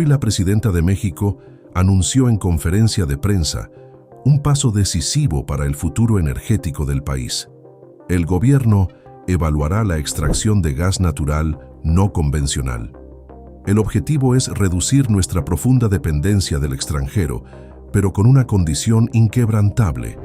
Hoy la presidenta de México anunció en conferencia de prensa un paso decisivo para el futuro energético del país. El gobierno evaluará la extracción de gas natural no convencional. El objetivo es reducir nuestra profunda dependencia del extranjero, pero con una condición inquebrantable.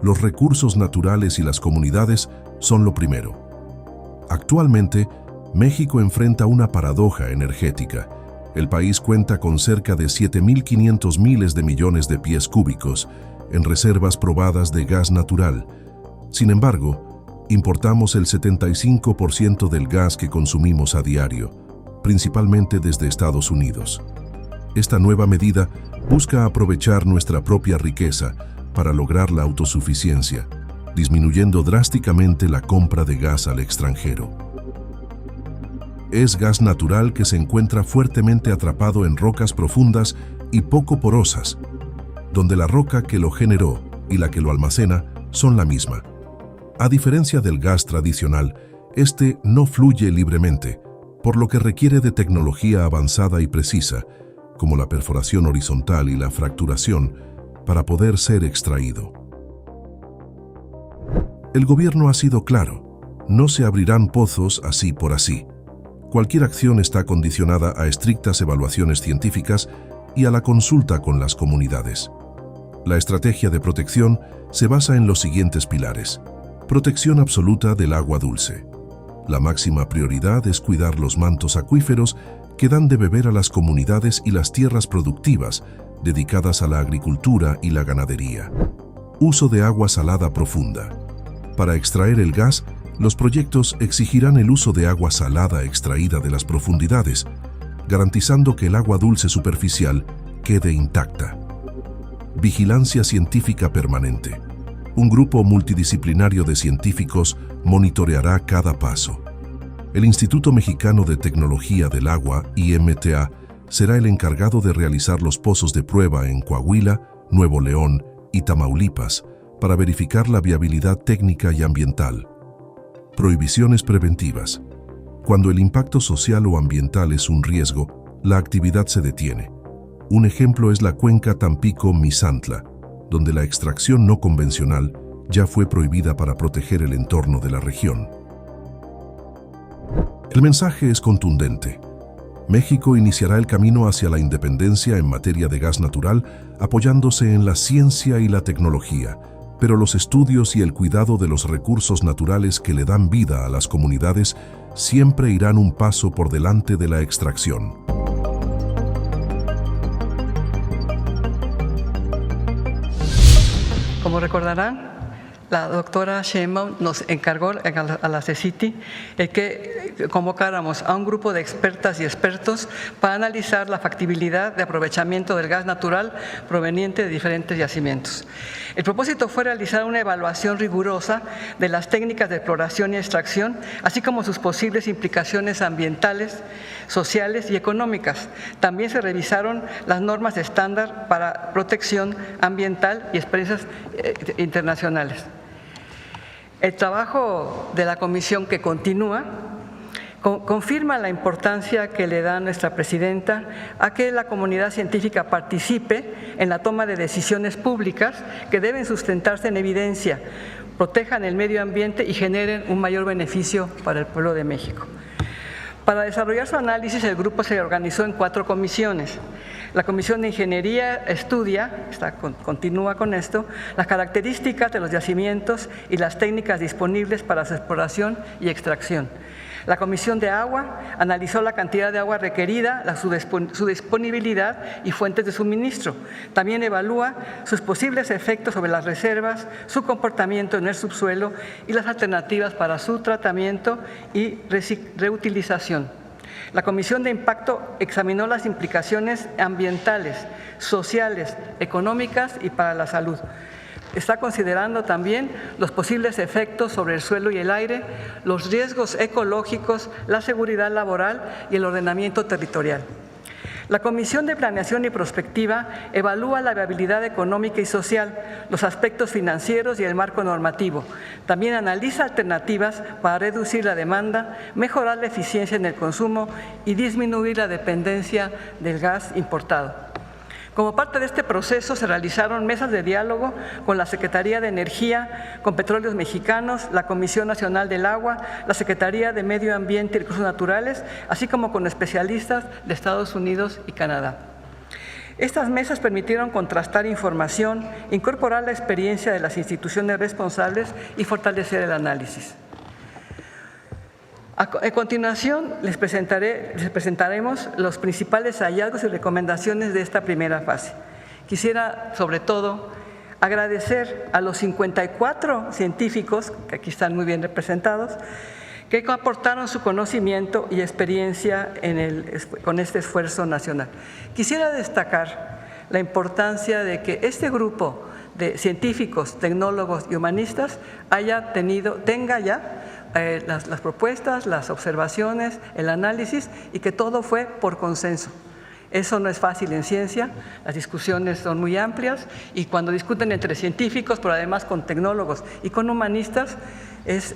Los recursos naturales y las comunidades son lo primero. Actualmente, México enfrenta una paradoja energética. El país cuenta con cerca de 7.500 miles de millones de pies cúbicos en reservas probadas de gas natural. Sin embargo, importamos el 75% del gas que consumimos a diario, principalmente desde Estados Unidos. Esta nueva medida busca aprovechar nuestra propia riqueza para lograr la autosuficiencia, disminuyendo drásticamente la compra de gas al extranjero. Es gas natural que se encuentra fuertemente atrapado en rocas profundas y poco porosas, donde la roca que lo generó y la que lo almacena son la misma. A diferencia del gas tradicional, este no fluye libremente, por lo que requiere de tecnología avanzada y precisa, como la perforación horizontal y la fracturación, para poder ser extraído. El gobierno ha sido claro: no se abrirán pozos así por así. Cualquier acción está condicionada a estrictas evaluaciones científicas y a la consulta con las comunidades. La estrategia de protección se basa en los siguientes pilares. Protección absoluta del agua dulce. La máxima prioridad es cuidar los mantos acuíferos que dan de beber a las comunidades y las tierras productivas dedicadas a la agricultura y la ganadería. Uso de agua salada profunda. Para extraer el gas, los proyectos exigirán el uso de agua salada extraída de las profundidades, garantizando que el agua dulce superficial quede intacta. Vigilancia científica permanente. Un grupo multidisciplinario de científicos monitoreará cada paso. El Instituto Mexicano de Tecnología del Agua, IMTA, será el encargado de realizar los pozos de prueba en Coahuila, Nuevo León y Tamaulipas para verificar la viabilidad técnica y ambiental. Prohibiciones preventivas. Cuando el impacto social o ambiental es un riesgo, la actividad se detiene. Un ejemplo es la cuenca Tampico-Misantla, donde la extracción no convencional ya fue prohibida para proteger el entorno de la región. El mensaje es contundente. México iniciará el camino hacia la independencia en materia de gas natural apoyándose en la ciencia y la tecnología, pero los estudios y el cuidado de los recursos naturales que le dan vida a las comunidades siempre irán un paso por delante de la extracción. Como recordarán, la doctora Sheinbaum nos encargó a la CECITI que convocáramos a un grupo de expertas y expertos para analizar la factibilidad de aprovechamiento del gas natural proveniente de diferentes yacimientos. El propósito fue realizar una evaluación rigurosa de las técnicas de exploración y extracción, así como sus posibles implicaciones ambientales, sociales y económicas. También se revisaron las normas estándar para protección ambiental y experiencias internacionales. El trabajo de la comisión que continúa confirma la importancia que le da nuestra presidenta a que la comunidad científica participe en la toma de decisiones públicas que deben sustentarse en evidencia, protejan el medio ambiente y generen un mayor beneficio para el pueblo de México. Para desarrollar su análisis, el grupo se organizó en 4 comisiones. La Comisión de Ingeniería estudia, continúa con esto, las características de los yacimientos y las técnicas disponibles para su exploración y extracción. La Comisión de Agua analizó la cantidad de agua requerida, su disponibilidad y fuentes de suministro. También evalúa sus posibles efectos sobre las reservas, su comportamiento en el subsuelo y las alternativas para su tratamiento y reutilización. La Comisión de Impacto examinó las implicaciones ambientales, sociales, económicas y para la salud. Está considerando también los posibles efectos sobre el suelo y el aire, los riesgos ecológicos, la seguridad laboral y el ordenamiento territorial. La Comisión de Planeación y Prospectiva evalúa la viabilidad económica y social, los aspectos financieros y el marco normativo. También analiza alternativas para reducir la demanda, mejorar la eficiencia en el consumo y disminuir la dependencia del gas importado. Como parte de este proceso se realizaron mesas de diálogo con la Secretaría de Energía, con Petróleos Mexicanos, la Comisión Nacional del Agua, la Secretaría de Medio Ambiente y Recursos Naturales, así como con especialistas de Estados Unidos y Canadá. Estas mesas permitieron contrastar información, incorporar la experiencia de las instituciones responsables y fortalecer el análisis. A continuación, les presentaremos los principales hallazgos y recomendaciones de esta primera fase. Quisiera, sobre todo, agradecer a los 54 científicos, que aquí están muy bien representados, que aportaron su conocimiento y experiencia con este esfuerzo nacional. Quisiera destacar la importancia de que este grupo de científicos, tecnólogos y humanistas tenga ya las propuestas, las observaciones, el análisis, y que todo fue por consenso. Eso no es fácil en ciencia, las discusiones son muy amplias y cuando discuten entre científicos, pero además con tecnólogos y con humanistas, es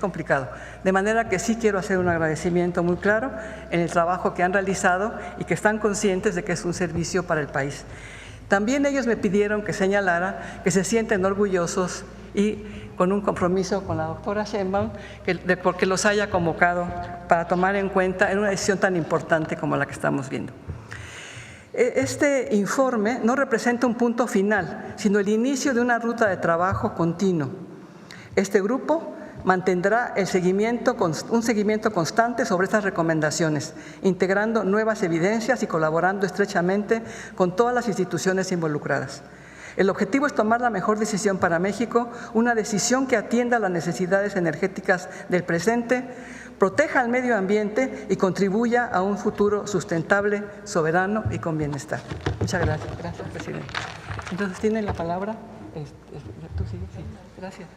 complicado. De manera que sí quiero hacer un agradecimiento muy claro en el trabajo que han realizado y que están conscientes de que es un servicio para el país. También ellos me pidieron que señalara que se sienten orgullosos y con un compromiso con la doctora Sheinbaum, porque los haya convocado para tomar en cuenta en una decisión tan importante como la que estamos viendo. Este informe no representa un punto final, sino el inicio de una ruta de trabajo continuo. Este grupo mantendrá un seguimiento constante sobre estas recomendaciones, integrando nuevas evidencias y colaborando estrechamente con todas las instituciones involucradas. El objetivo es tomar la mejor decisión para México, una decisión que atienda a las necesidades energéticas del presente, proteja al medio ambiente y contribuya a un futuro sustentable, soberano y con bienestar. Muchas gracias. Gracias, presidente. Entonces, ¿tienen la palabra? ¿Tú sigues? Sí. Gracias.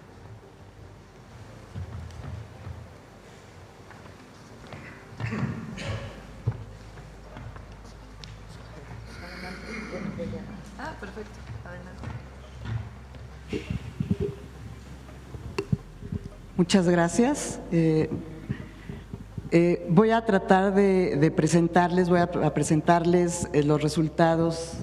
Perfecto. Muchas gracias. Voy a tratar de presentarles, los resultados,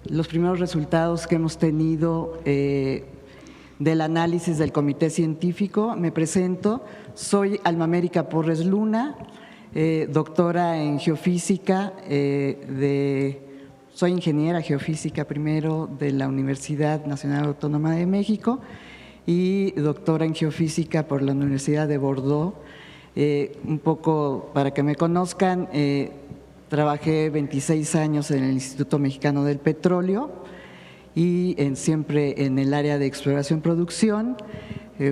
los primeros resultados que hemos tenido del análisis del Comité Científico. Me presento, soy Alma América Porres Luna, doctora en geofísica, soy ingeniera geofísica primero de la Universidad Nacional Autónoma de México y doctora en geofísica por la Universidad de Bordeaux. Un poco para que me conozcan, trabajé 26 años en el Instituto Mexicano del Petróleo y siempre en el área de exploración-producción,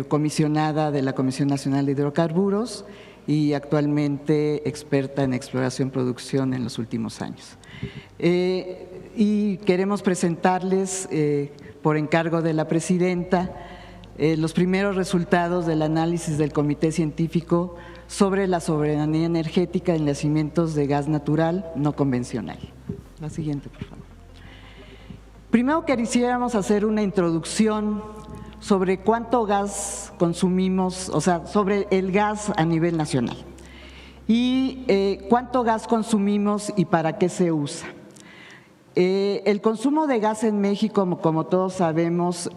comisionada de la Comisión Nacional de Hidrocarburos y actualmente experta en exploración-producción en los últimos años. Y queremos presentarles, por encargo de la presidenta, los primeros resultados del análisis del Comité Científico sobre la soberanía energética en yacimientos de gas natural no convencional. La siguiente, por favor. Primero quisiéramos hacer una introducción sobre cuánto gas consumimos, o sea, sobre el gas a nivel nacional y cuánto gas consumimos y para qué se usa. El consumo de gas en México, como todos sabemos,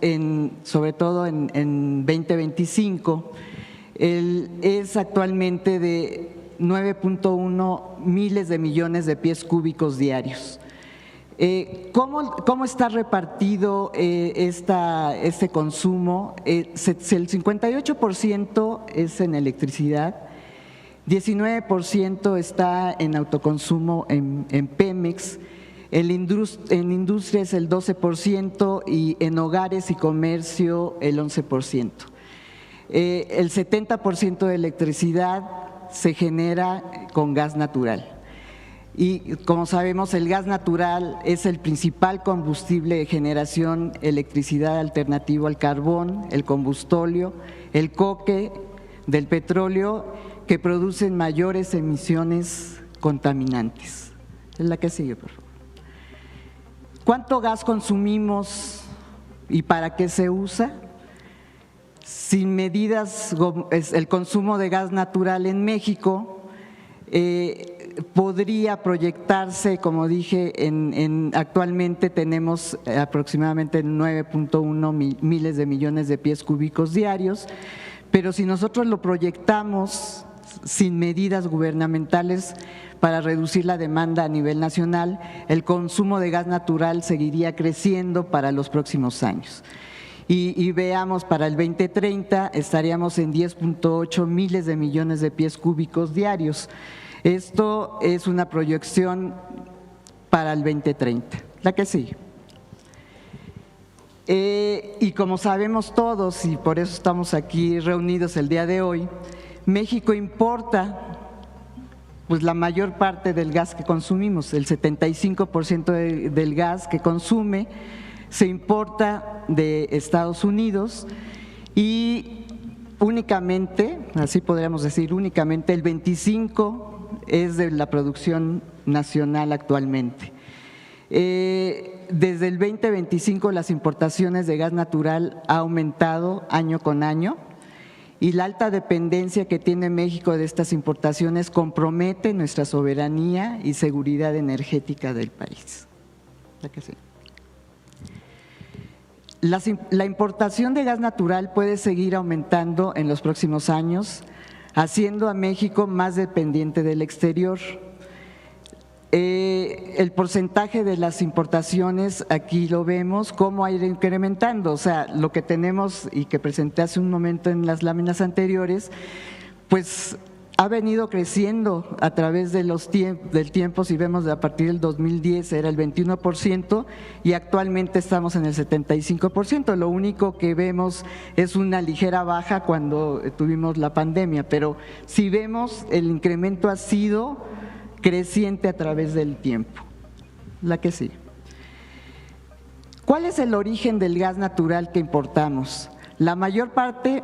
sobre todo en 2025, es actualmente de 9.1 miles de millones de pies cúbicos diarios. ¿Cómo está repartido este consumo? El 58% es en electricidad, 19% está en autoconsumo en Pemex, en industria es el 12% y en hogares y comercio el 11%. El 70% de electricidad se genera con gas natural. Y como sabemos, el gas natural es el principal combustible de generación electricidad alternativo al carbón, el combustóleo, el coque del petróleo, que producen mayores emisiones contaminantes. La que sigue, por favor. ¿Cuánto gas consumimos y para qué se usa? Sin medidas, el consumo de gas natural en México podría proyectarse, como dije, actualmente tenemos aproximadamente 9.1 miles de millones de pies cúbicos diarios, pero si nosotros lo proyectamos sin medidas gubernamentales para reducir la demanda a nivel nacional, el consumo de gas natural seguiría creciendo para los próximos años. Y veamos, para el 2030 estaríamos en 10.8 miles de millones de pies cúbicos diarios. Esto es una proyección para el 2030. La que sigue. Y como sabemos todos, y por eso estamos aquí reunidos el día de hoy, México importa pues la mayor parte del gas que consumimos, el 75% del gas que consume se importa de Estados Unidos y únicamente, así podríamos decir, únicamente el 25% es de la producción nacional actualmente. Desde el 2025 las importaciones de gas natural ha aumentado año con año y la alta dependencia que tiene México de estas importaciones compromete nuestra soberanía y seguridad energética del país. La importación de gas natural puede seguir aumentando en los próximos años, haciendo a México más dependiente del exterior. El porcentaje de las importaciones, aquí lo vemos, cómo ha ido incrementando, o sea, lo que tenemos y que presenté hace un momento en las láminas anteriores, pues ha venido creciendo a través de del tiempo. Si vemos a partir del 2010 era el 21% y actualmente estamos en el 75%. Lo único que vemos es una ligera baja cuando tuvimos la pandemia, pero si vemos el incremento ha sido creciente a través del tiempo. La que sigue. ¿Cuál es el origen del gas natural que importamos? La mayor parte,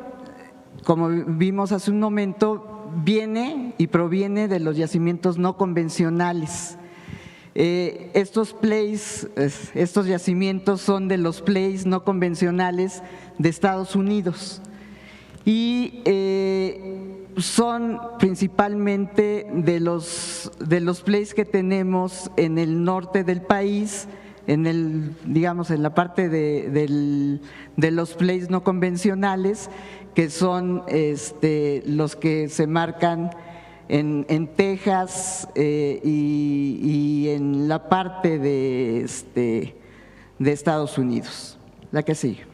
como vimos hace un momento, viene y proviene de los yacimientos no convencionales. Estos yacimientos son de los plays no convencionales de Estados Unidos y son principalmente de los plays que tenemos en el norte del país, digamos en la parte de los plays no convencionales, que son los que se marcan en Texas y en la parte de Estados Unidos. La que sigue.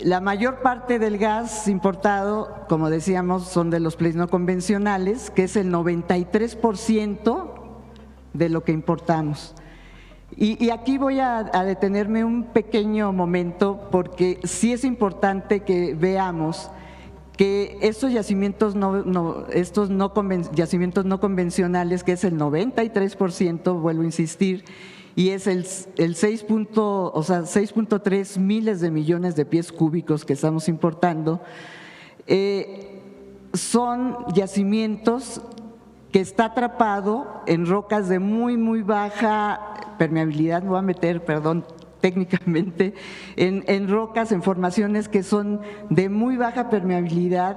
La mayor parte del gas importado, como decíamos, son de los plays no convencionales, que es el 93% de lo que importamos. Y aquí voy a detenerme un pequeño momento porque sí es importante que veamos que estos yacimientos yacimientos no convencionales, que es el 93%, vuelvo a insistir, y es el 6.3 miles de millones de pies cúbicos que estamos importando, son yacimientos que está atrapado en rocas de muy baja permeabilidad, me voy a meter, perdón, técnicamente, en rocas, en formaciones que son de muy baja permeabilidad,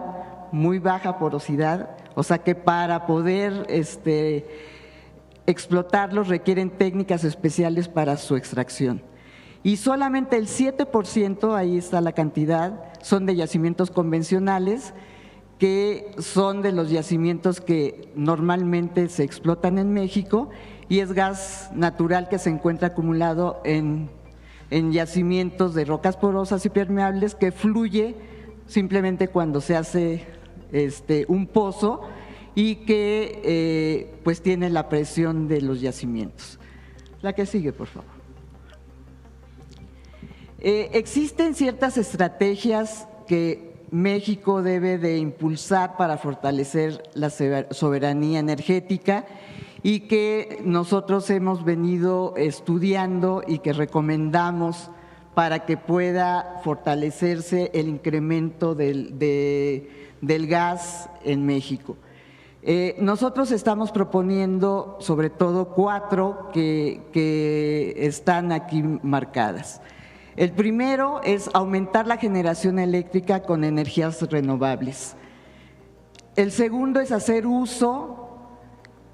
muy baja porosidad, o sea que para poder explotarlos requieren técnicas especiales para su extracción. Y solamente el 7%, ahí está la cantidad, son de yacimientos convencionales, que son de los yacimientos que normalmente se explotan en México, y es gas natural que se encuentra acumulado en yacimientos de rocas porosas y permeables que fluye simplemente cuando se hace un pozo y que pues tiene la presión de los yacimientos. La que sigue, por favor. Existen ciertas estrategias que México debe de impulsar para fortalecer la soberanía energética y que nosotros hemos venido estudiando y que recomendamos para que pueda fortalecerse el incremento del gas en México. Nosotros estamos proponiendo sobre todo 4 que están aquí marcadas. El primero es aumentar la generación eléctrica con energías renovables. El segundo es hacer uso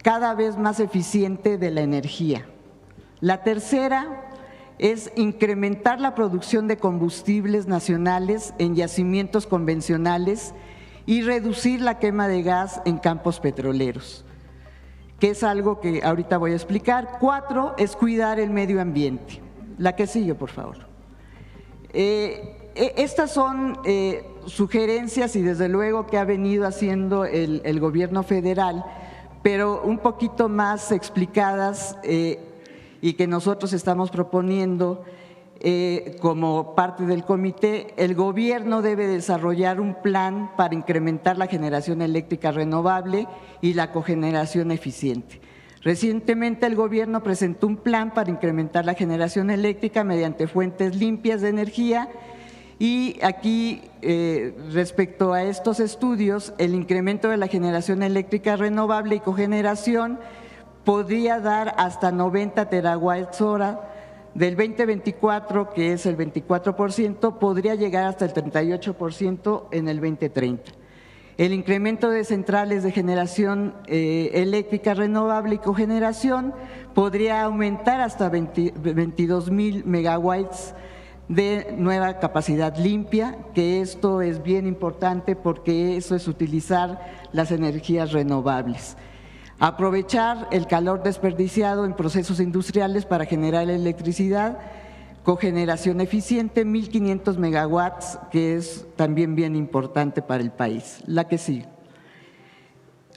cada vez más eficiente de la energía. La tercera es incrementar la producción de combustibles nacionales en yacimientos convencionales y reducir la quema de gas en campos petroleros, que es algo que ahorita voy a explicar. 4 es cuidar el medio ambiente. La que sigue, por favor. Estas son sugerencias y desde luego que ha venido haciendo el gobierno federal, pero un poquito más explicadas y que nosotros estamos proponiendo como parte del comité. El gobierno debe desarrollar un plan para incrementar la generación eléctrica renovable y la cogeneración eficiente. Recientemente el gobierno presentó un plan para incrementar la generación eléctrica mediante fuentes limpias de energía y aquí respecto a estos estudios, el incremento de la generación eléctrica renovable y cogeneración podría dar hasta 90 terawatts-hora. Del 2024, que es el 24%, podría llegar hasta el 38% en el 2030. El incremento de centrales de generación eléctrica renovable y cogeneración podría aumentar hasta 22,000 megawatts de nueva capacidad limpia, que esto es bien importante porque eso es utilizar las energías renovables. Aprovechar el calor desperdiciado en procesos industriales para generar electricidad, cogeneración eficiente, 1.500 megawatts, que es también bien importante para el país. La que sigue.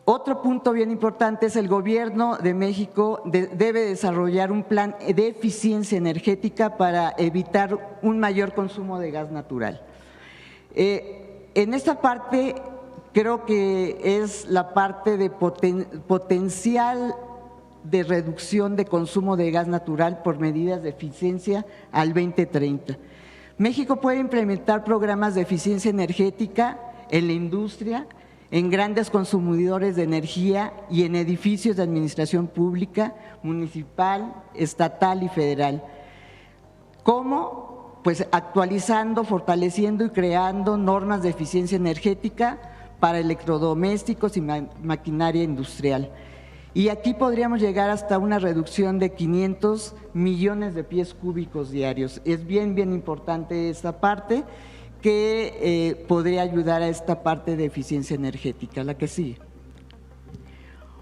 Otro punto bien importante es el gobierno de México debe desarrollar un plan de eficiencia energética para evitar un mayor consumo de gas natural. En esta parte creo que es la parte de potencial de reducción de consumo de gas natural por medidas de eficiencia al 2030. México puede implementar programas de eficiencia energética en la industria, en grandes consumidores de energía y en edificios de administración pública, municipal, estatal y federal. ¿Cómo? Pues actualizando, fortaleciendo y creando normas de eficiencia energética para electrodomésticos y maquinaria industrial. Y aquí podríamos llegar hasta una reducción de 500 millones de pies cúbicos diarios. Es bien importante esta parte que podría ayudar a esta parte de eficiencia energética. La que sigue.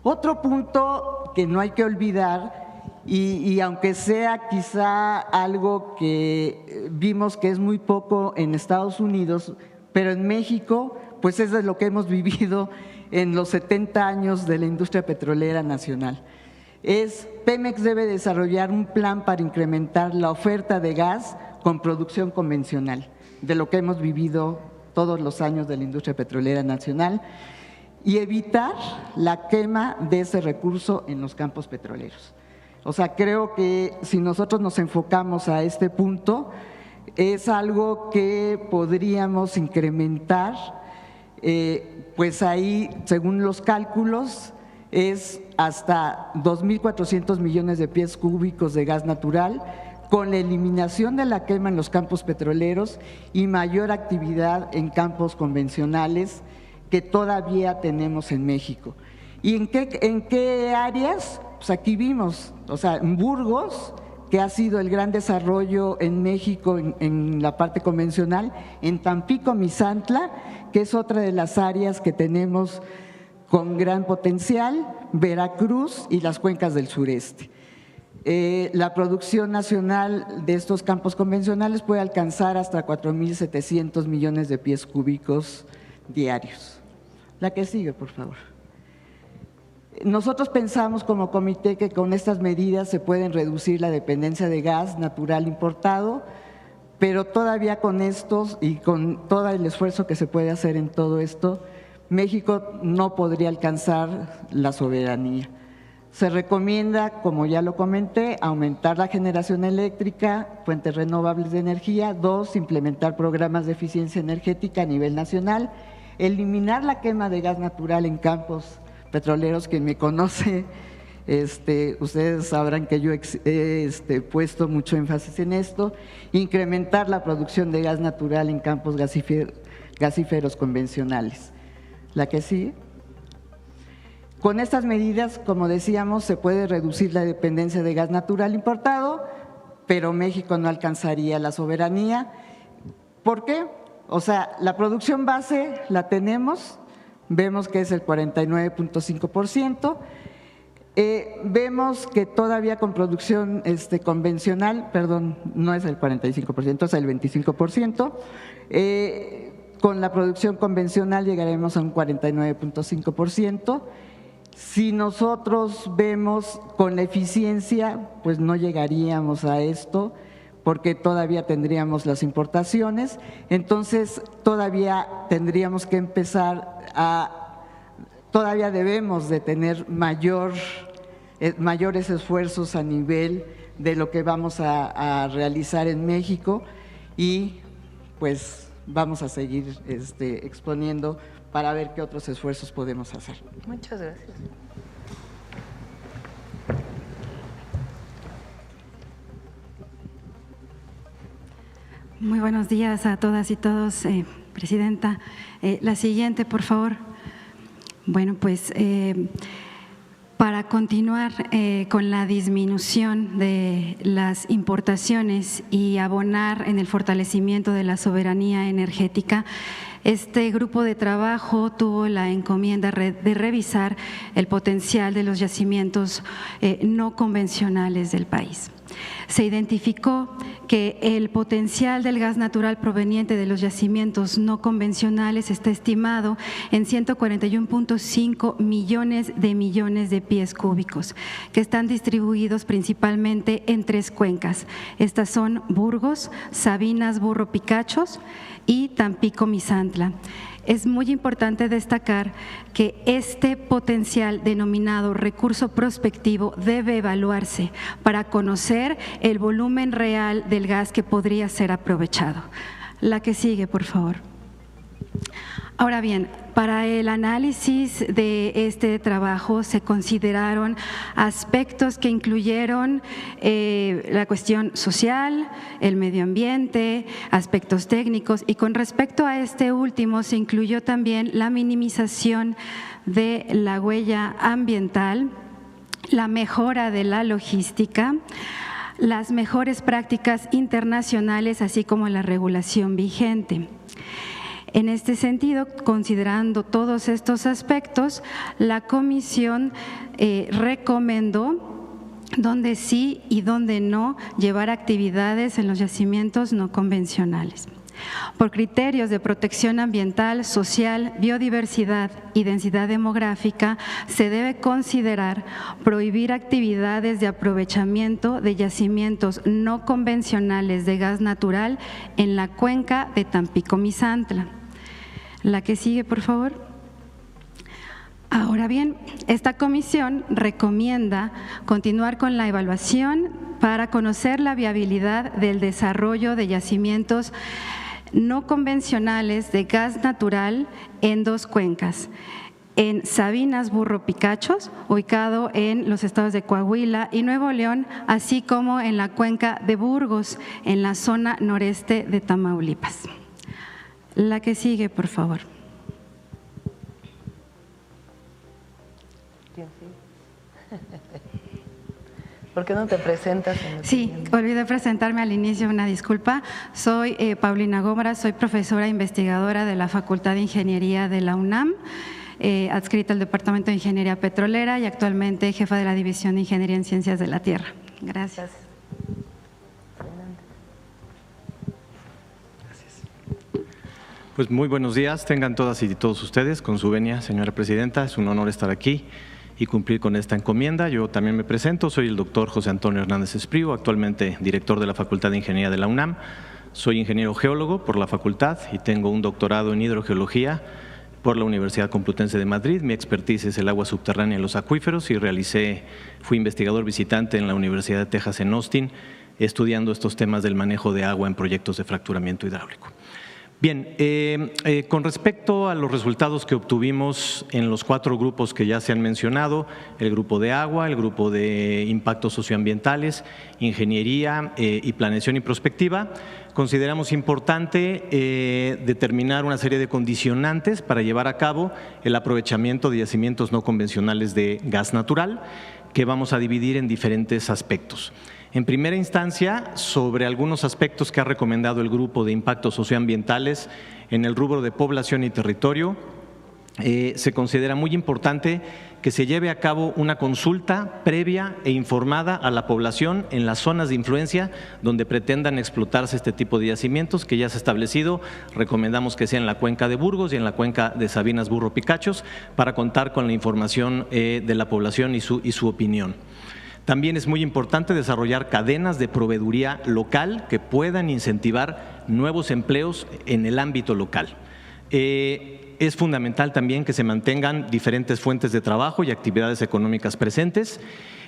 Otro punto que no hay que olvidar, y aunque sea quizá algo que vimos que es muy poco en Estados Unidos, pero en México pues es de lo que hemos vivido en los 70 años de la industria petrolera nacional. Pemex debe desarrollar un plan para incrementar la oferta de gas con producción convencional, de lo que hemos vivido todos los años de la industria petrolera nacional, y evitar la quema de ese recurso en los campos petroleros. O sea, creo que si nosotros nos enfocamos a este punto, es algo que podríamos incrementar. Pues ahí, según los cálculos, es hasta 2.400 millones de pies cúbicos de gas natural, con la eliminación de la quema en los campos petroleros y mayor actividad en campos convencionales que todavía tenemos en México. ¿Y en qué áreas? Pues aquí vimos, o sea, en Burgos, que ha sido el gran desarrollo en México en la parte convencional, en Tampico, Misantla, que es otra de las áreas que tenemos con gran potencial, Veracruz y las cuencas del sureste. La producción nacional de estos campos convencionales puede alcanzar hasta 4.700 millones de pies cúbicos diarios. La que sigue, por favor. Nosotros pensamos como comité que con estas medidas se pueden reducir la dependencia de gas natural importado, pero todavía con estos y con todo el esfuerzo que se puede hacer en todo esto, México no podría alcanzar la soberanía. Se recomienda, como ya lo comenté, aumentar la generación eléctrica, fuentes renovables de energía. 2, implementar programas de eficiencia energética a nivel nacional, eliminar la quema de gas natural en campos petroleros. Quien me conoce, ustedes sabrán que yo he puesto mucho énfasis en esto: incrementar la producción de gas natural en campos gasíferos convencionales. La que sigue. Con estas medidas, como decíamos, se puede reducir la dependencia de gas natural importado, pero México no alcanzaría la soberanía. ¿Por qué? O sea, la producción base la tenemos, vemos que es el 49.5%, vemos que todavía con producción convencional, perdón, no es el 45%, es el 25%, con la producción convencional llegaremos a un 49.5%. Si nosotros vemos con la eficiencia, pues no llegaríamos a esto, porque todavía tendríamos las importaciones. Entonces todavía tendríamos que empezar todavía debemos de tener mayores esfuerzos a nivel de lo que vamos a realizar en México, y pues vamos a seguir exponiendo para ver qué otros esfuerzos podemos hacer. Muchas gracias. Muy buenos días a todas y todos, Presidenta. La siguiente, por favor. Bueno, pues para continuar con la disminución de las importaciones y abonar en el fortalecimiento de la soberanía energética, este grupo de trabajo tuvo la encomienda de revisar el potencial de los yacimientos no convencionales del país. Se identificó que el potencial del gas natural proveniente de los yacimientos no convencionales está estimado en 141.5 millones de pies cúbicos, que están distribuidos principalmente en 3 cuencas. Estas son Burgos, Sabinas Burro Picachos y Tampico Misantla. Es muy importante destacar que este potencial denominado recurso prospectivo debe evaluarse para conocer el volumen real del gas que podría ser aprovechado. La que sigue, por favor. Ahora bien, para el análisis de este trabajo se consideraron aspectos que incluyeron la cuestión social, el medio ambiente, aspectos técnicos, y con respecto a este último se incluyó también la minimización de la huella ambiental, la mejora de la logística, las mejores prácticas internacionales, así como la regulación vigente. En este sentido, considerando todos estos aspectos, la comisión recomendó dónde sí y dónde no llevar actividades en los yacimientos no convencionales. Por criterios de protección ambiental, social, biodiversidad y densidad demográfica, se debe considerar prohibir actividades de aprovechamiento de yacimientos no convencionales de gas natural en la cuenca de Tampico-Misantla. La que sigue, por favor. Ahora bien, esta comisión recomienda continuar con la evaluación para conocer la viabilidad del desarrollo de yacimientos no convencionales de gas natural en 2 cuencas, en Sabinas Burro Picachos, ubicado en los estados de Coahuila y Nuevo León, así como en la cuenca de Burgos, en la zona noreste de Tamaulipas. La que sigue, por favor. ¿Por qué no te presentas? Sí, olvidé presentarme al inicio, una disculpa. Soy Paulina Gómara, soy profesora investigadora de la Facultad de Ingeniería de la UNAM, adscrita al Departamento de Ingeniería Petrolera y actualmente jefa de la División de Ingeniería en Ciencias de la Tierra. Gracias. Pues muy buenos días, tengan todas y todos ustedes. Con su venia, señora Presidenta, es un honor estar aquí y cumplir con esta encomienda. Yo también me presento, soy el doctor José Antonio Hernández Espriu, actualmente director de la Facultad de Ingeniería de la UNAM. Soy ingeniero geólogo por la facultad y tengo un doctorado en hidrogeología por la Universidad Complutense de Madrid. Mi expertise es el agua subterránea y los acuíferos y fui investigador visitante en la Universidad de Texas en Austin, estudiando estos temas del manejo de agua en proyectos de fracturamiento hidráulico. Bien, con respecto a los resultados que obtuvimos en los 4 grupos que ya se han mencionado, el grupo de agua, el grupo de impactos socioambientales, ingeniería y planeación y prospectiva, consideramos importante determinar una serie de condicionantes para llevar a cabo el aprovechamiento de yacimientos no convencionales de gas natural, que vamos a dividir en diferentes aspectos. En primera instancia, sobre algunos aspectos que ha recomendado el grupo de impactos socioambientales en el rubro de población y territorio, se considera muy importante que se lleve a cabo una consulta previa e informada a la población en las zonas de influencia donde pretendan explotarse este tipo de yacimientos que ya se ha establecido. Recomendamos que sea en la cuenca de Burgos y en la cuenca de Sabinas Burro Picachos para contar con la información de la población y su opinión. También es muy importante desarrollar cadenas de proveeduría local que puedan incentivar nuevos empleos en el ámbito local. Es fundamental también que se mantengan diferentes fuentes de trabajo y actividades económicas presentes,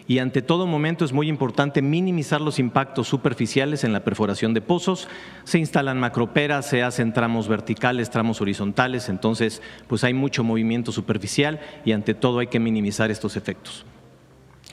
y ante todo momento es muy importante minimizar los impactos superficiales en la perforación de pozos. Se instalan macroperas, se hacen tramos verticales, tramos horizontales, entonces pues hay mucho movimiento superficial y ante todo hay que minimizar estos efectos.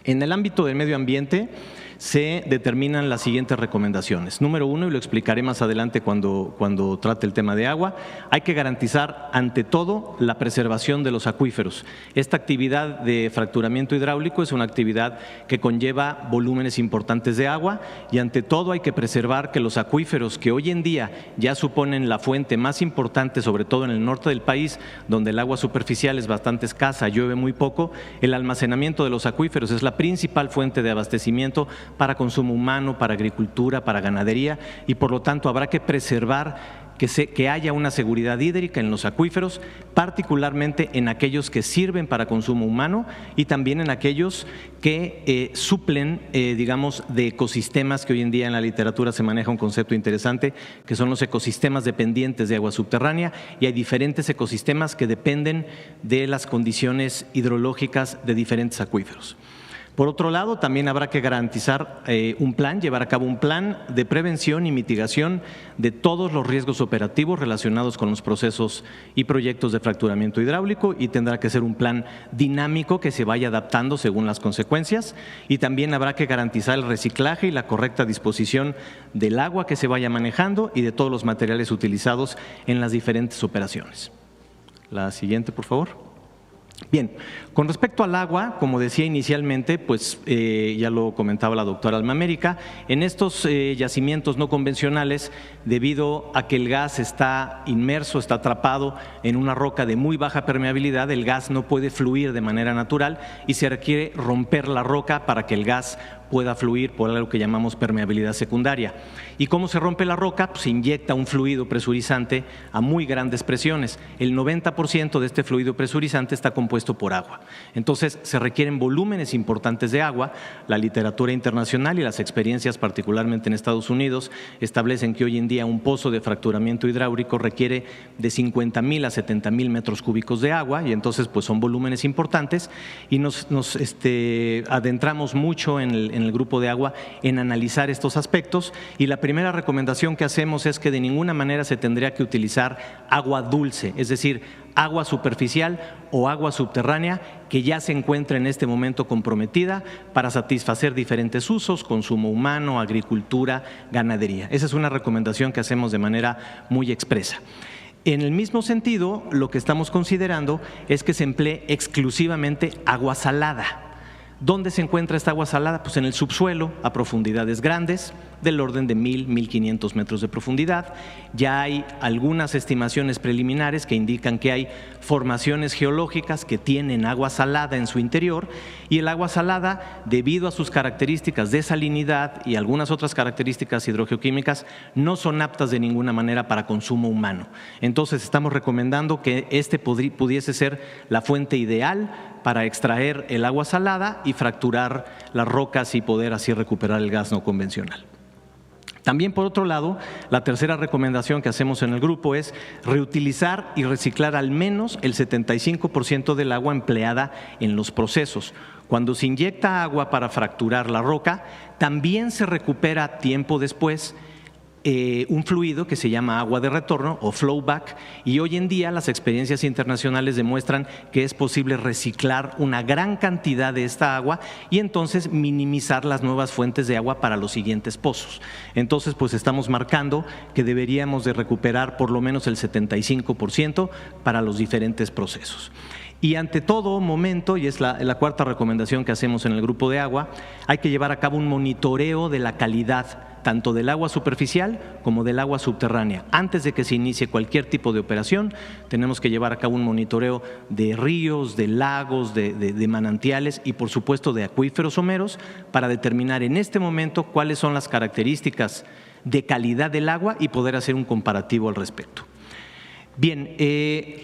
En el ámbito del medio ambiente se determinan las siguientes recomendaciones. Número 1, y lo explicaré más adelante cuando trate el tema de agua, hay que garantizar ante todo la preservación de los acuíferos. Esta actividad de fracturamiento hidráulico es una actividad que conlleva volúmenes importantes de agua y ante todo hay que preservar que los acuíferos que hoy en día ya suponen la fuente más importante, sobre todo en el norte del país, donde el agua superficial es bastante escasa, llueve muy poco, el almacenamiento de los acuíferos es la principal fuente de abastecimiento para consumo humano, para agricultura, para ganadería, y por lo tanto habrá que preservar que haya una seguridad hídrica en los acuíferos, particularmente en aquellos que sirven para consumo humano y también en aquellos que suplen, digamos, de ecosistemas, que hoy en día en la literatura se maneja un concepto interesante, que son los ecosistemas dependientes de agua subterránea, y hay diferentes ecosistemas que dependen de las condiciones hidrológicas de diferentes acuíferos. Por otro lado, también habrá que garantizar llevar a cabo un plan de prevención y mitigación de todos los riesgos operativos relacionados con los procesos y proyectos de fracturamiento hidráulico, y tendrá que ser un plan dinámico que se vaya adaptando según las consecuencias, y también habrá que garantizar el reciclaje y la correcta disposición del agua que se vaya manejando y de todos los materiales utilizados en las diferentes operaciones. La siguiente, por favor. Bien, con respecto al agua, como decía inicialmente, pues ya lo comentaba la doctora Alma América, en estos yacimientos no convencionales, debido a que el gas está inmerso, está atrapado en una roca de muy baja permeabilidad, el gas no puede fluir de manera natural y se requiere romper la roca para que el gas pueda fluir por algo que llamamos permeabilidad secundaria. ¿Y cómo se rompe la roca? Pues se inyecta un fluido presurizante a muy grandes presiones. El 90% de este fluido presurizante está compuesto por agua. Entonces se requieren volúmenes importantes de agua. La literatura internacional y las experiencias, particularmente en Estados Unidos, establecen que hoy en día un pozo de fracturamiento hidráulico requiere de 50,000 a 70,000 metros cúbicos de agua, y entonces pues son volúmenes importantes, y nos adentramos mucho en el grupo de agua en analizar estos aspectos, y la primera recomendación que hacemos es que de ninguna manera se tendría que utilizar agua dulce, es decir, agua superficial o agua subterránea que ya se encuentra en este momento comprometida para satisfacer diferentes usos, consumo humano, agricultura, ganadería. Esa es una recomendación que hacemos de manera muy expresa. En el mismo sentido, lo que estamos considerando es que se emplee exclusivamente agua salada. ¿Dónde se encuentra esta agua salada? Pues en el subsuelo, a profundidades grandes, del orden de 1,000, 1,500 metros de profundidad. Ya hay algunas estimaciones preliminares que indican que hay formaciones geológicas que tienen agua salada en su interior, y el agua salada, debido a sus características de salinidad y algunas otras características hidrogeoquímicas, no son aptas de ninguna manera para consumo humano. Entonces estamos recomendando que pudiese ser la fuente ideal para extraer el agua salada y fracturar las rocas y poder así recuperar el gas no convencional. También, por otro lado, la tercera recomendación que hacemos en el grupo es reutilizar y reciclar al menos el 75% del agua empleada en los procesos. Cuando se inyecta agua para fracturar la roca, también se recupera tiempo después un fluido que se llama agua de retorno o flowback, y hoy en día las experiencias internacionales demuestran que es posible reciclar una gran cantidad de esta agua y entonces minimizar las nuevas fuentes de agua para los siguientes pozos. Entonces, pues estamos marcando que deberíamos de recuperar por lo menos el 75% para los diferentes procesos. Y ante todo momento, y es la cuarta recomendación que hacemos en el grupo de agua, hay que llevar a cabo un monitoreo de la calidad tanto del agua superficial como del agua subterránea. Antes de que se inicie cualquier tipo de operación, tenemos que llevar a cabo un monitoreo de ríos, de lagos, de manantiales y por supuesto de acuíferos someros para determinar en este momento cuáles son las características de calidad del agua y poder hacer un comparativo al respecto. Bien,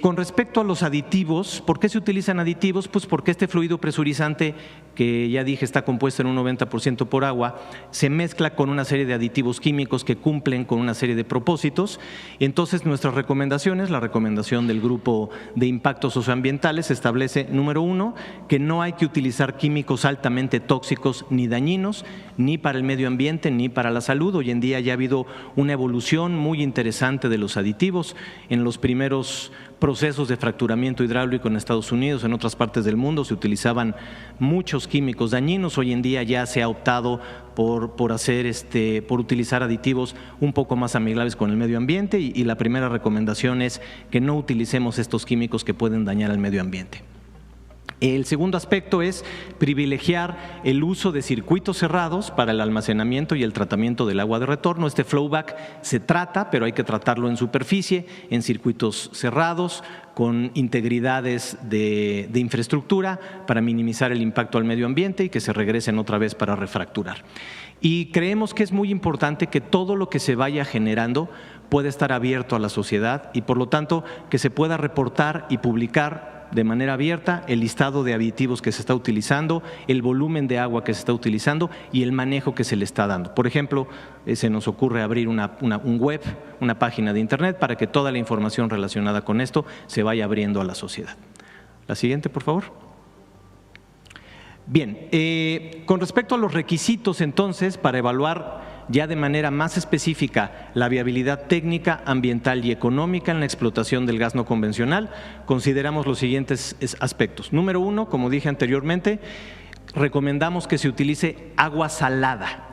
con respecto a los aditivos, ¿por qué se utilizan aditivos? Pues porque este fluido presurizante, que ya dije está compuesto en un 90% por agua, se mezcla con una serie de aditivos químicos que cumplen con una serie de propósitos. Entonces, nuestras recomendaciones, la recomendación del grupo de impactos socioambientales establece, número 1, que no hay que utilizar químicos altamente tóxicos ni dañinos, ni para el medio ambiente ni para la salud. Hoy en día ya ha habido una evolución muy interesante de los aditivos. En los primeros procesos de fracturamiento hidráulico en Estados Unidos, en otras partes del mundo, se utilizaban muchos químicos dañinos. Hoy en día ya se ha optado por utilizar aditivos un poco más amigables con el medio ambiente y la primera recomendación es que no utilicemos estos químicos que pueden dañar al medio ambiente. El segundo aspecto es privilegiar el uso de circuitos cerrados para el almacenamiento y el tratamiento del agua de retorno. Este flowback se trata, pero hay que tratarlo en superficie, en circuitos cerrados, con integridades de infraestructura para minimizar el impacto al medio ambiente y que se regresen otra vez para refracturar. Y creemos que es muy importante que todo lo que se vaya generando pueda estar abierto a la sociedad y por lo tanto que se pueda reportar y publicar de manera abierta el listado de aditivos que se está utilizando, el volumen de agua que se está utilizando y el manejo que se le está dando. Por ejemplo, se nos ocurre abrir una página de internet para que toda la información relacionada con esto se vaya abriendo a la sociedad. La siguiente, por favor. Bien, con respecto a los requisitos entonces para evaluar ya de manera más específica la viabilidad técnica, ambiental y económica en la explotación del gas no convencional, consideramos los siguientes aspectos. Número 1, como dije anteriormente, recomendamos que se utilice agua salada.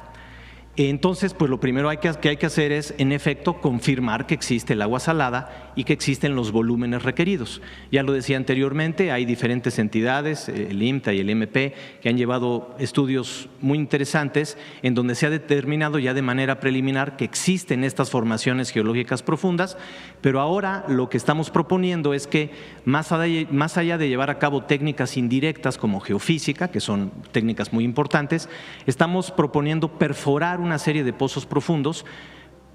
Entonces, pues lo primero que hay que hacer es, en efecto, confirmar que existe el agua salada y que existen los volúmenes requeridos. Ya lo decía anteriormente, hay diferentes entidades, el IMTA y el MP, que han llevado estudios muy interesantes en donde se ha determinado ya de manera preliminar que existen estas formaciones geológicas profundas, pero ahora lo que estamos proponiendo es que más allá de llevar a cabo técnicas indirectas como geofísica, que son técnicas muy importantes, estamos proponiendo perforar una serie de pozos profundos,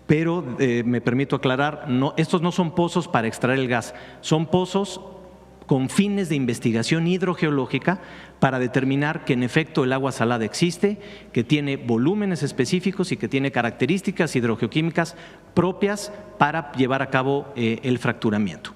pero me permito aclarar, estos no son pozos para extraer el gas, son pozos con fines de investigación hidrogeológica para determinar que en efecto el agua salada existe, que tiene volúmenes específicos y que tiene características hidrogeoquímicas propias para llevar a cabo el fracturamiento.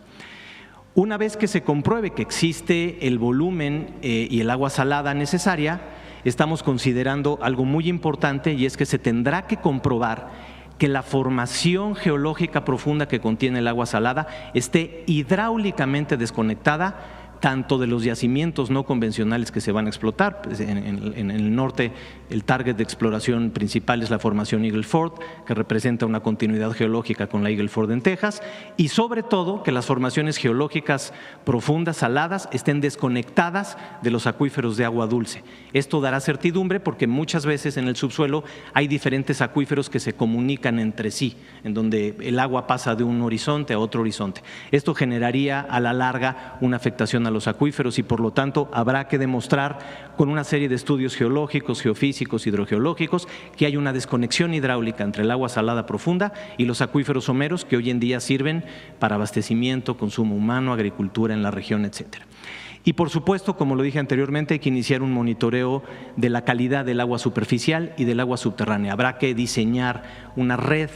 Una vez que se compruebe que existe el volumen y el agua salada necesaria, estamos considerando algo muy importante y es que se tendrá que comprobar que la formación geológica profunda que contiene el agua salada esté hidráulicamente desconectada tanto de los yacimientos no convencionales que se van a explotar. En el norte, el target de exploración principal es la formación Eagle Ford, que representa una continuidad geológica con la Eagle Ford en Texas, y sobre todo que las formaciones geológicas profundas, saladas, estén desconectadas de los acuíferos de agua dulce. Esto dará certidumbre porque muchas veces en el subsuelo hay diferentes acuíferos que se comunican entre sí, en donde el agua pasa de un horizonte a otro horizonte. Esto generaría a la larga una afectación a los acuíferos y por lo tanto habrá que demostrar con una serie de estudios geológicos, geofísicos, hidrogeológicos que hay una desconexión hidráulica entre el agua salada profunda y los acuíferos someros que hoy en día sirven para abastecimiento, consumo humano, agricultura en la región, etcétera. Y por supuesto, como lo dije anteriormente, hay que iniciar un monitoreo de la calidad del agua superficial y del agua subterránea. Habrá que diseñar una red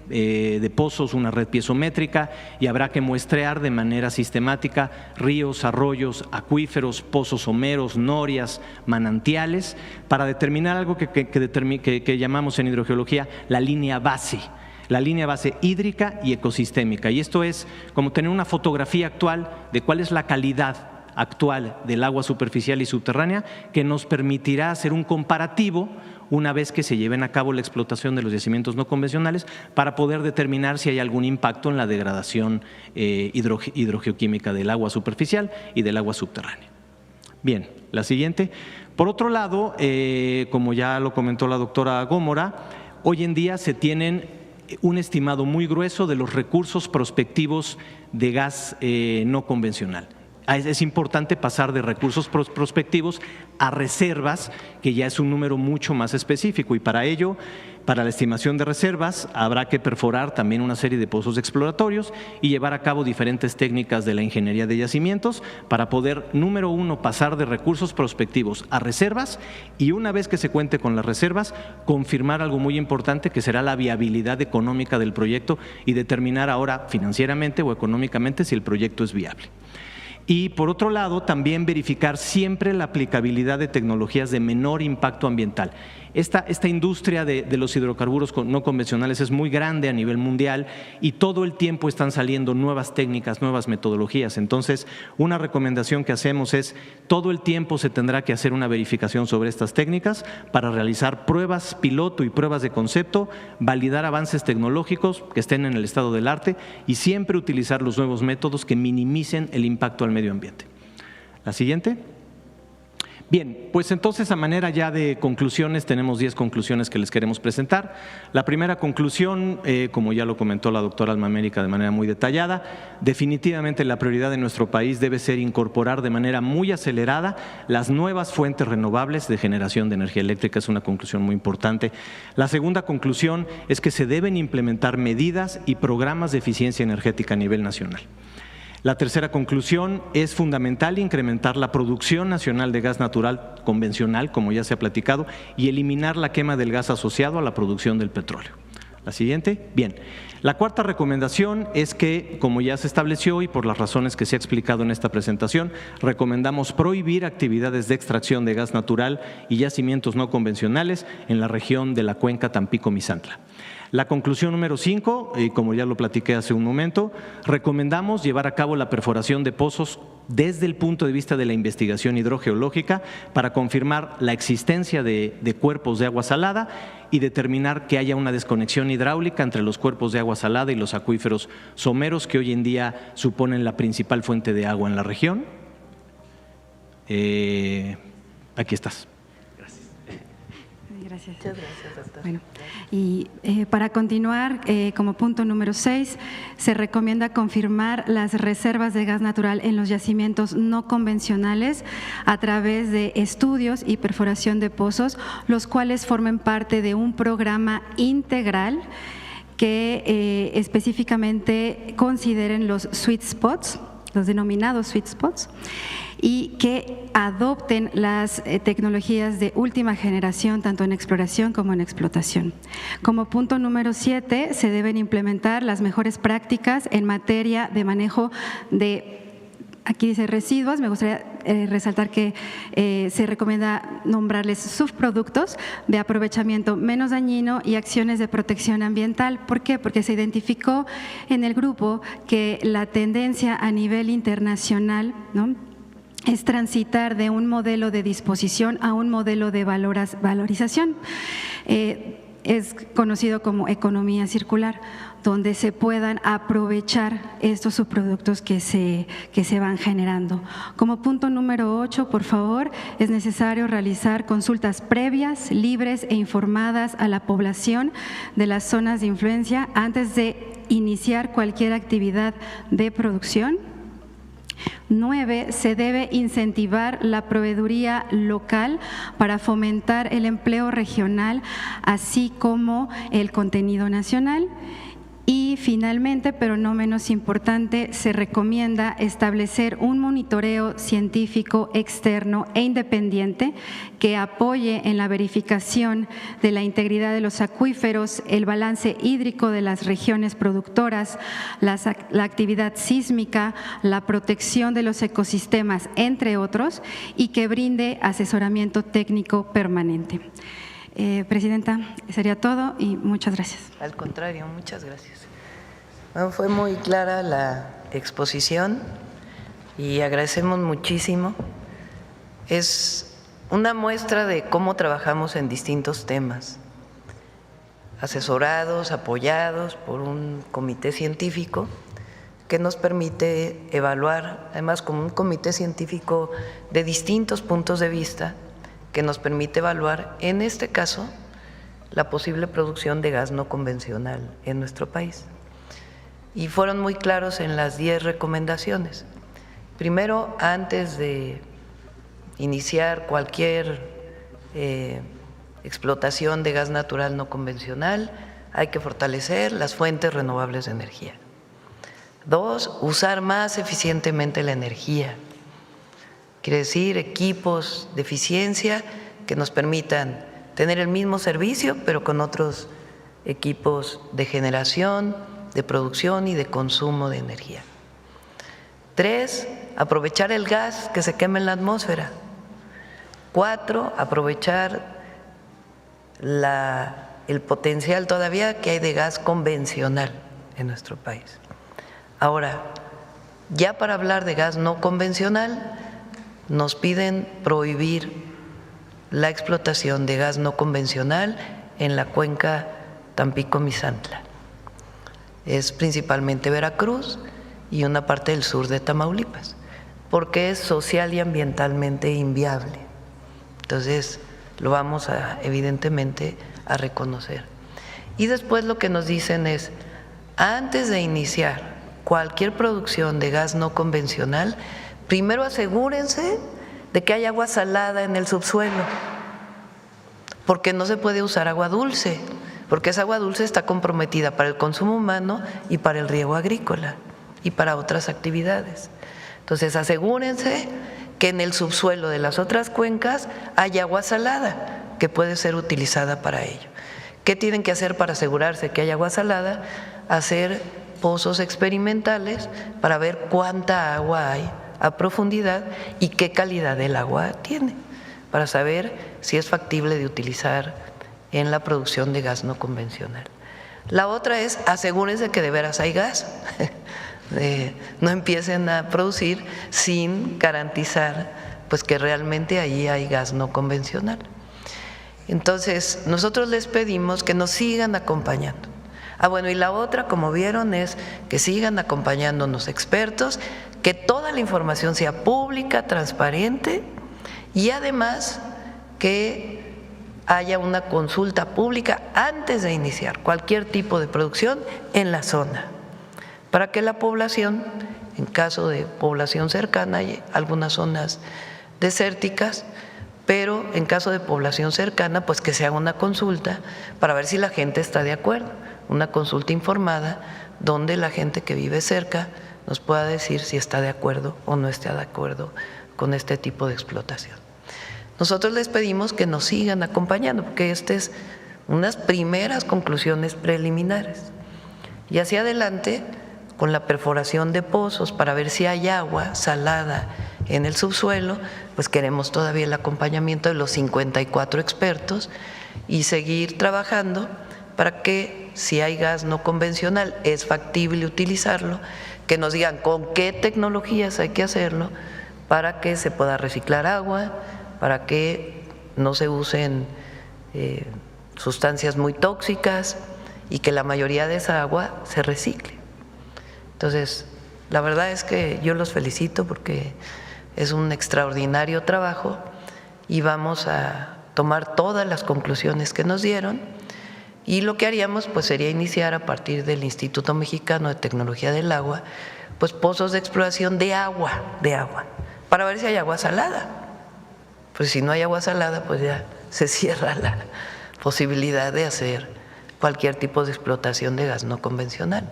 de pozos, una red piezométrica, y habrá que muestrear de manera sistemática ríos, arroyos, acuíferos, pozos someros, norias, manantiales, para determinar algo que llamamos en hidrogeología la línea base. la línea base hídrica y ecosistémica. Y esto es como tener una fotografía actual de cuál es la calidad actual del agua superficial y subterránea, que nos permitirá hacer un comparativo una vez que se lleven a cabo la explotación de los yacimientos no convencionales para poder determinar si hay algún impacto en la degradación hidrogeoquímica del agua superficial y del agua subterránea. Bien, la siguiente. Por otro lado, como ya lo comentó la doctora Gómora, hoy en día se tienen un estimado muy grueso de los recursos prospectivos de gas no convencional. Es importante pasar de recursos prospectivos a reservas, que ya es un número mucho más específico, y para ello, para la estimación de reservas, habrá que perforar también una serie de pozos exploratorios y llevar a cabo diferentes técnicas de la ingeniería de yacimientos para poder, número uno, pasar de recursos prospectivos a reservas, y una vez que se cuente con las reservas, confirmar algo muy importante, que será la viabilidad económica del proyecto y determinar ahora financieramente o económicamente si el proyecto es viable. Y por otro lado, también verificar siempre la aplicabilidad de tecnologías de menor impacto ambiental. Esta industria de los hidrocarburos no convencionales es muy grande a nivel mundial y todo el tiempo están saliendo nuevas técnicas, nuevas metodologías. Entonces, una recomendación que hacemos es todo el tiempo se tendrá que hacer una verificación sobre estas técnicas para realizar pruebas piloto y pruebas de concepto, validar avances tecnológicos que estén en el estado del arte y siempre utilizar los nuevos métodos que minimicen el impacto al medio ambiente. La siguiente. Bien, pues entonces a manera ya de conclusiones, tenemos 10 conclusiones que les queremos presentar. La primera conclusión, como ya lo comentó la doctora Alma América de manera muy detallada, definitivamente la prioridad de nuestro país debe ser incorporar de manera muy acelerada las nuevas fuentes renovables de generación de energía eléctrica. Es una conclusión muy importante. La segunda conclusión es que se deben implementar medidas y programas de eficiencia energética a nivel nacional. La tercera conclusión es fundamental incrementar la producción nacional de gas natural convencional, como ya se ha platicado, y eliminar la quema del gas asociado a la producción del petróleo. La siguiente. Bien. La cuarta recomendación es que, como ya se estableció y por las razones que se ha explicado en esta presentación, recomendamos prohibir actividades de extracción de gas natural y yacimientos no convencionales en la región de la cuenca Tampico-Misantla. La conclusión número 5, como ya lo platiqué hace un momento, recomendamos llevar a cabo la perforación de pozos desde el punto de vista de la investigación hidrogeológica para confirmar la existencia de cuerpos de agua salada y determinar que haya una desconexión hidráulica entre los cuerpos de agua salada y los acuíferos someros que hoy en día suponen la principal fuente de agua en la región. Aquí estás. Gracias. Muchas gracias, doctor. Bueno, y para continuar, como punto número 6, se recomienda confirmar las reservas de gas natural en los yacimientos no convencionales a través de estudios y perforación de pozos, los cuales formen parte de un programa integral que específicamente consideren los sweet spots, los denominados sweet spots, y que adopten las tecnologías de última generación, tanto en exploración como en explotación. Como punto número 7, se deben implementar las mejores prácticas en materia de manejo de, aquí dice residuos, me gustaría resaltar que se recomienda nombrarles subproductos de aprovechamiento menos dañino y acciones de protección ambiental. ¿Por qué? Porque se identificó en el grupo que la tendencia a nivel internacional, ¿no?, es transitar de un modelo de disposición a un modelo de valorización. Es conocido como economía circular, donde se puedan aprovechar estos subproductos que se van generando. Como punto número 8, por favor, es necesario realizar consultas previas, libres e informadas a la población de las zonas de influencia antes de iniciar cualquier actividad de producción. 9, se debe incentivar la proveeduría local para fomentar el empleo regional, así como el contenido nacional. Y finalmente, pero no menos importante, se recomienda establecer un monitoreo científico externo e independiente que apoye en la verificación de la integridad de los acuíferos, el balance hídrico de las regiones productoras, la actividad sísmica, la protección de los ecosistemas, entre otros, y que brinde asesoramiento técnico permanente. Presidenta, sería todo y muchas gracias. Al contrario, muchas gracias. Bueno, fue muy clara la exposición y agradecemos muchísimo. Es una muestra de cómo trabajamos en distintos temas, asesorados, apoyados por un comité científico que nos permite evaluar, además como un comité científico de distintos puntos de vista, que nos permite evaluar, en este caso, la posible producción de gas no convencional en nuestro país. Y fueron muy claros en las 10 recomendaciones. Primero, antes de iniciar cualquier explotación de gas natural no convencional, hay que fortalecer las fuentes renovables de energía. 2, usar más eficientemente la energía. Quiere decir equipos de eficiencia que nos permitan tener el mismo servicio, pero con otros equipos de generación, de producción y de consumo de energía. 3, aprovechar el gas que se quema en la atmósfera. 4, aprovechar el potencial todavía que hay de gas convencional en nuestro país. Ahora, ya para hablar de gas no convencional, nos piden prohibir la explotación de gas no convencional en la cuenca Tampico-Misantla. Es principalmente Veracruz y una parte del sur de Tamaulipas, porque es social y ambientalmente inviable. Entonces, lo vamos evidentemente a reconocer. Y después lo que nos dicen es, antes de iniciar cualquier producción de gas no convencional, primero asegúrense de que hay agua salada en el subsuelo, porque no se puede usar agua dulce, porque esa agua dulce está comprometida para el consumo humano y para el riego agrícola y para otras actividades. Entonces, asegúrense que en el subsuelo de las otras cuencas hay agua salada que puede ser utilizada para ello. ¿Qué tienen que hacer para asegurarse que hay agua salada? Hacer pozos experimentales para ver cuánta agua hay a profundidad y qué calidad del agua tiene, para saber si es factible de utilizar en la producción de gas no convencional. La otra es asegúrense que de veras hay gas. No empiecen a producir sin garantizar pues que realmente ahí hay gas no convencional. Entonces, nosotros les pedimos que nos sigan acompañando. Bueno, y la otra, como vieron, es que sigan acompañándonos expertos, que toda la información sea pública, transparente y además que haya una consulta pública antes de iniciar cualquier tipo de producción en la zona, para que la población, en caso de población cercana, hay algunas zonas desérticas, pero en caso de población cercana, pues que se haga una consulta para ver si la gente está de acuerdo, una consulta informada donde la gente que vive cerca nos pueda decir si está de acuerdo o no está de acuerdo con este tipo de explotación. Nosotros les pedimos que nos sigan acompañando, porque estas es unas primeras conclusiones preliminares. Y hacia adelante, con la perforación de pozos para ver si hay agua salada en el subsuelo, pues queremos todavía el acompañamiento de los 54 expertos y seguir trabajando para que si hay gas no convencional es factible utilizarlo, que nos digan con qué tecnologías hay que hacerlo para que se pueda reciclar agua, para que no se usen sustancias muy tóxicas y que la mayoría de esa agua se recicle. Entonces, la verdad es que yo los felicito porque es un extraordinario trabajo y vamos a tomar todas las conclusiones que nos dieron y lo que haríamos pues sería iniciar a partir del Instituto Mexicano de Tecnología del Agua pues pozos de exploración de agua, para ver si hay agua salada. Pues si no hay agua salada pues ya se cierra la posibilidad de hacer cualquier tipo de explotación de gas no convencional.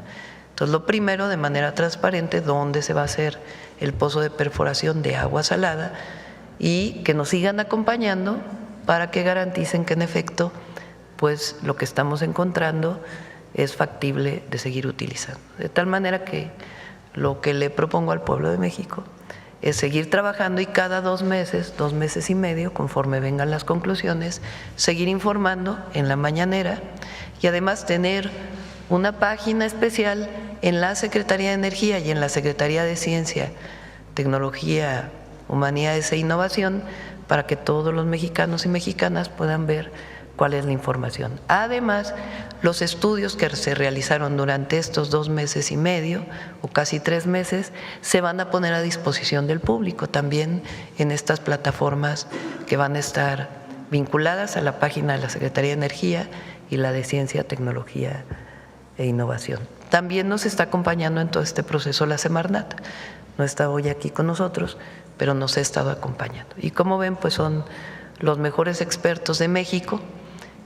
Entonces, lo primero, de manera transparente, dónde se va a hacer el pozo de perforación de agua salada y que nos sigan acompañando para que garanticen que en efecto, pues lo que estamos encontrando es factible de seguir utilizando. De tal manera que lo que le propongo al pueblo de México es seguir trabajando y cada 2 meses, 2 meses y medio, conforme vengan las conclusiones, seguir informando en la mañanera y además tener una página especial en la Secretaría de Energía y en la Secretaría de Ciencia, Tecnología, Humanidades e Innovación para que todos los mexicanos y mexicanas puedan ver cuál es la información. Además, los estudios que se realizaron durante estos 2 meses y medio o casi 3 meses se van a poner a disposición del público también en estas plataformas que van a estar vinculadas a la página de la Secretaría de Energía y la de Ciencia, Tecnología e Innovación. También nos está acompañando en todo este proceso la Semarnat. No está hoy aquí con nosotros, pero nos ha estado acompañando. Y como ven, pues son los mejores expertos de México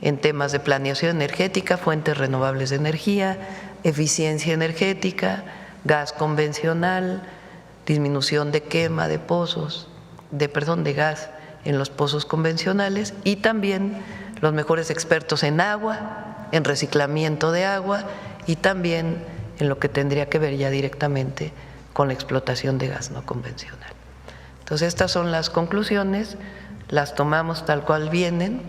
en temas de planeación energética, fuentes renovables de energía, eficiencia energética, gas convencional, disminución de quema de pozos, de gas en los pozos convencionales y también los mejores expertos en agua, en reciclamiento de agua y también en lo que tendría que ver ya directamente con la explotación de gas no convencional. Entonces, estas son las conclusiones, las tomamos tal cual vienen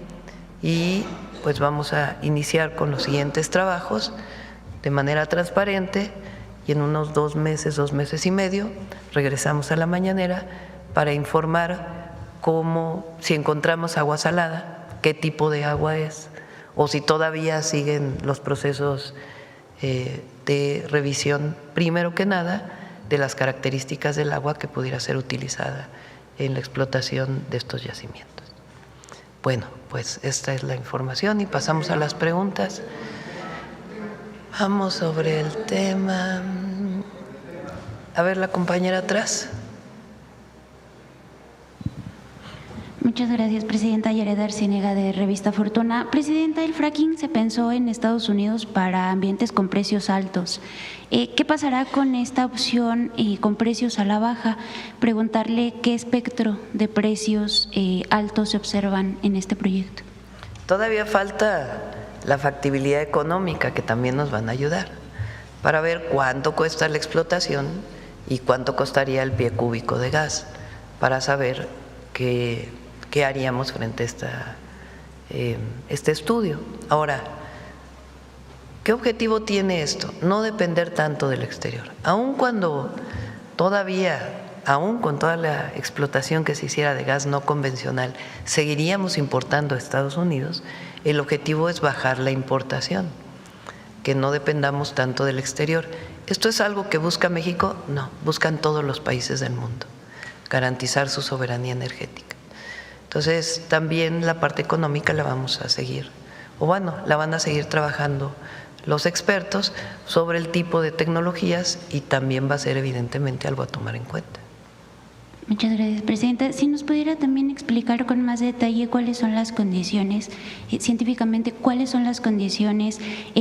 y pues vamos a iniciar con los siguientes trabajos de manera transparente y en unos 2 meses, 2 meses y medio, regresamos a la mañanera para informar cómo, si encontramos agua salada, qué tipo de agua es, o si todavía siguen los procesos de revisión, primero que nada, de las características del agua que pudiera ser utilizada en la explotación de estos yacimientos. Bueno, pues esta es la información y pasamos a las preguntas. Vamos sobre el tema. A ver, la compañera atrás. Muchas gracias, Presidenta. Yareda Arciniega, de Revista Fortuna. Presidenta, el fracking se pensó en Estados Unidos para ambientes con precios altos. ¿Qué pasará con esta opción con precios a la baja? Preguntarle qué espectro de precios altos se observan en este proyecto. Todavía falta la factibilidad económica, que también nos van a ayudar, para ver cuánto cuesta la explotación y cuánto costaría el pie cúbico de gas, para saber qué haríamos frente a este estudio. Ahora, ¿qué objetivo tiene esto? No depender tanto del exterior. Aun cuando todavía, aún con toda la explotación que se hiciera de gas no convencional, seguiríamos importando a Estados Unidos, el objetivo es bajar la importación, que no dependamos tanto del exterior. ¿Esto es algo que busca México? No, buscan todos los países del mundo, garantizar su soberanía energética. Entonces, también la parte económica la vamos a seguir, o bueno, la van a seguir trabajando los expertos sobre el tipo de tecnologías y también va a ser evidentemente algo a tomar en cuenta. Muchas gracias, Presidenta. Si nos pudiera también explicar con más detalle cuáles son las condiciones, científicamente, cuáles son las condiciones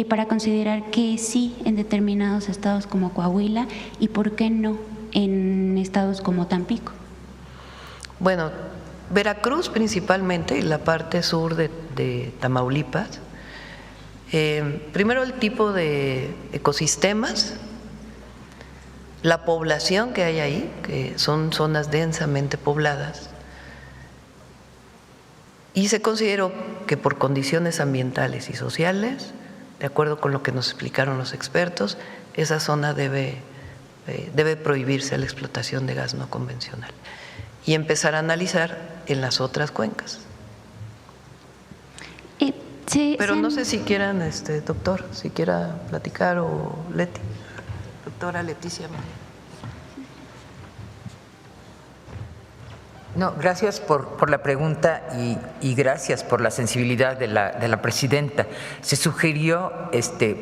para considerar que sí en determinados estados como Coahuila y por qué no en estados como Tampico. Bueno, Veracruz principalmente y la parte sur de Tamaulipas. Primero el tipo de ecosistemas, la población que hay ahí, que son zonas densamente pobladas, y se consideró que por condiciones ambientales y sociales, de acuerdo con lo que nos explicaron los expertos, esa zona debe prohibirse la explotación de gas no convencional y empezar a analizar en las otras cuencas. Pero no sé si quieran, doctor, si quiera platicar o Leti. Doctora Leticia. No, gracias por la pregunta y gracias por la sensibilidad de la presidenta. Se sugirió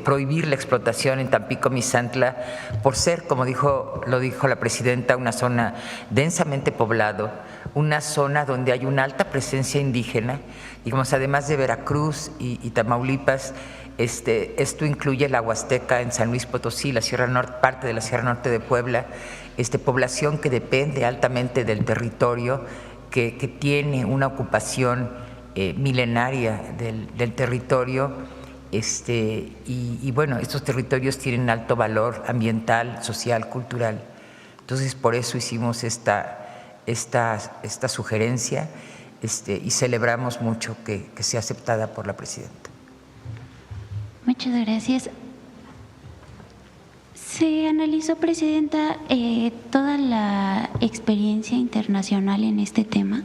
prohibir la explotación en Tampico Misantla por ser, como lo dijo la presidenta, una zona densamente poblado, una zona donde hay una alta presencia indígena. Digamos, además de Veracruz y Tamaulipas, esto incluye la Huasteca en San Luis Potosí, la Sierra Norte, parte de la Sierra Norte de Puebla, población que depende altamente del territorio, que tiene una ocupación milenaria del territorio, y bueno, estos territorios tienen alto valor ambiental, social, cultural. Entonces, por eso hicimos esta sugerencia y celebramos mucho que sea aceptada por la presidenta. Muchas gracias. ¿Se analizó, presidenta, toda la experiencia internacional en este tema?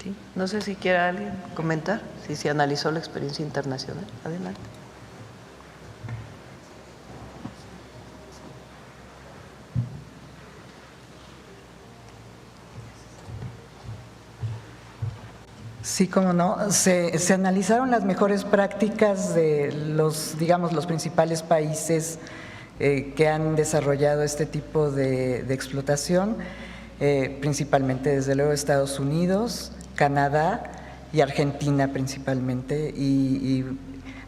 Sí. No sé si quiere alguien comentar, si se analizó la experiencia internacional. Adelante. Sí, cómo no. Se analizaron las mejores prácticas de los principales países que han desarrollado este tipo de explotación, principalmente, desde luego, Estados Unidos, Canadá y Argentina principalmente. Y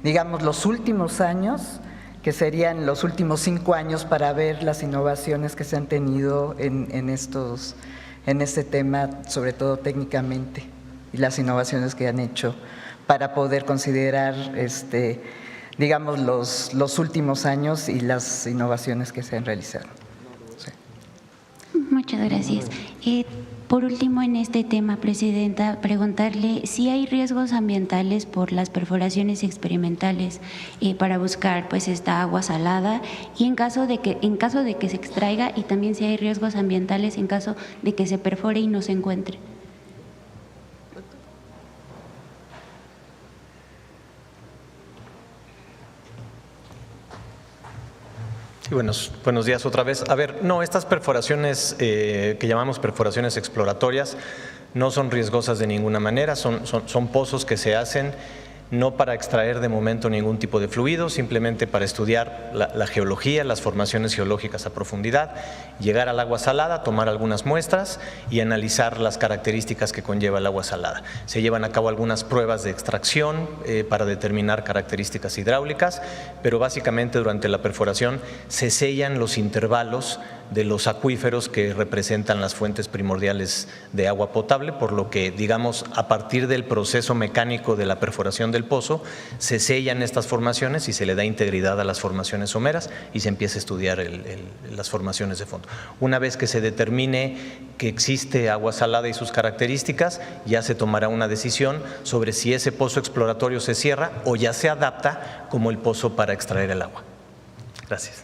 digamos, los últimos años, que serían los últimos 5 años, para ver las innovaciones que se han tenido en este tema, sobre todo técnicamente, y las innovaciones que han hecho para poder considerar digamos, los últimos años y las innovaciones que se han realizado. Sí. Muchas gracias. Por último, en este tema, presidenta, preguntarle si hay riesgos ambientales por las perforaciones experimentales para buscar pues esta agua salada, y en caso de que se extraiga, y también si hay riesgos ambientales en caso de que se perfore y no se encuentre. Buenos días otra vez. A ver, no, estas perforaciones que llamamos perforaciones exploratorias no son riesgosas de ninguna manera, son pozos que se hacen no para extraer de momento ningún tipo de fluido, simplemente para estudiar la geología, las formaciones geológicas a profundidad, llegar al agua salada, tomar algunas muestras y analizar las características que conlleva el agua salada. Se llevan a cabo algunas pruebas de extracción para determinar características hidráulicas, pero básicamente durante la perforación se sellan los intervalos de los acuíferos que representan las fuentes primordiales de agua potable, por lo que, digamos, a partir del proceso mecánico de la perforación del pozo, se sellan estas formaciones y se le da integridad a las formaciones someras y se empieza a estudiar las formaciones de fondo. Una vez que se determine que existe agua salada y sus características, ya se tomará una decisión sobre si ese pozo exploratorio se cierra o ya se adapta como el pozo para extraer el agua. Gracias.